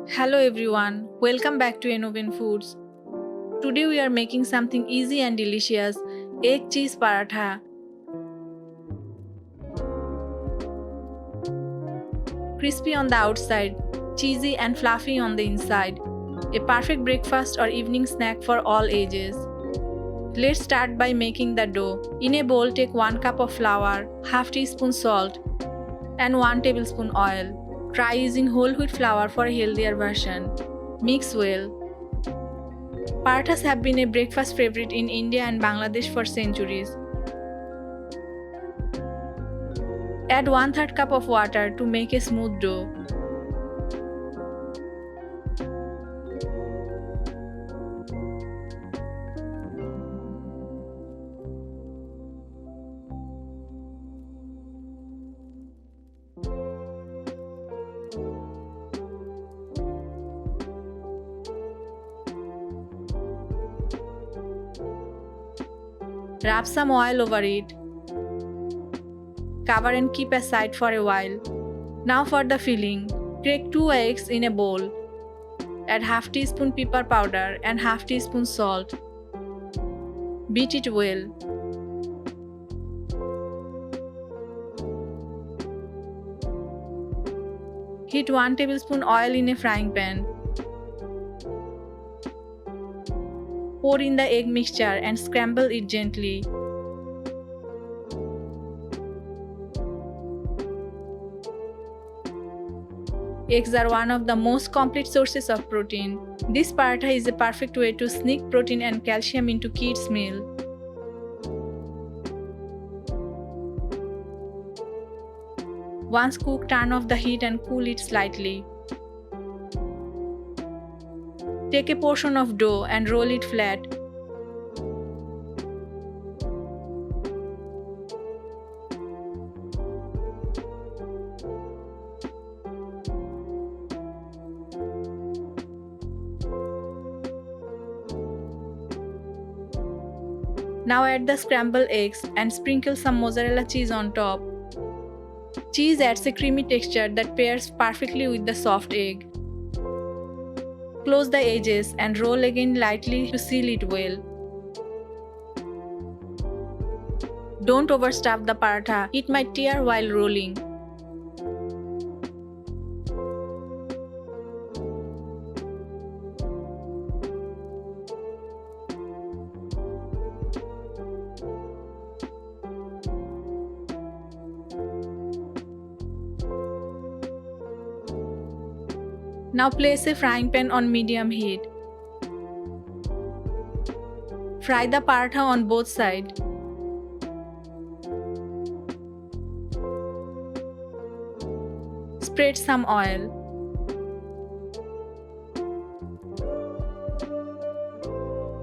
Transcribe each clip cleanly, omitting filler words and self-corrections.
Hello everyone, welcome back to Innovative Foods. Today we are making something easy and delicious, egg cheese paratha. Crispy on the outside, cheesy and fluffy on the inside. A perfect breakfast or evening snack for all ages. Let's start by making the dough. In a bowl, take 1 cup of flour, half teaspoon salt, and 1 tablespoon oil. Try using whole wheat flour for a healthier version. Mix well. Parathas have been a breakfast favorite in India and Bangladesh for centuries. Add 1/3 cup of water to make a smooth dough. Rub some oil over it. Cover and keep aside for a while. Now for the filling. Crack 2 eggs in a bowl. Add half teaspoon pepper powder and half teaspoon salt. Beat it well. Heat 1 tablespoon oil in a frying pan. Pour in the egg mixture and scramble it gently. Eggs are one of the most complete sources of protein. This paratha is a perfect way to sneak protein and calcium into kids' meal. Once cooked, turn off the heat and cool it slightly. Take a portion of dough and roll it flat. Now add the scrambled eggs and sprinkle some mozzarella cheese on top. Cheese adds a creamy texture that pairs perfectly with the soft egg. Close the edges and roll again lightly to seal it well. Don't overstuff the paratha, it might tear while rolling. Now place a frying pan on medium heat. Fry the paratha on both sides. Spread some oil.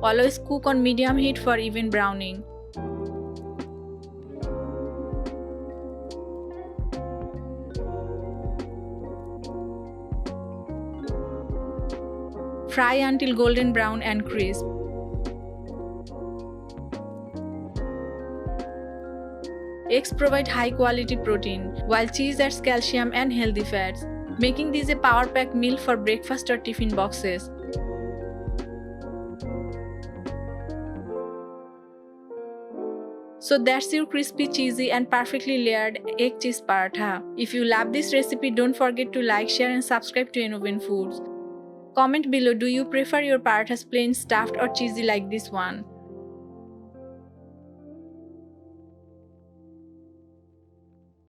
Always cook on medium heat for even browning. Fry until golden brown and crisp. Eggs provide high quality protein, while cheese adds calcium and healthy fats, making this a power-packed meal for breakfast or tiffin boxes. So that's your crispy, cheesy and perfectly layered egg cheese paratha. If you love this recipe, don't forget to like, share and subscribe to Innovative Foods. Comment below, do you prefer your parathas plain, stuffed or cheesy like this one?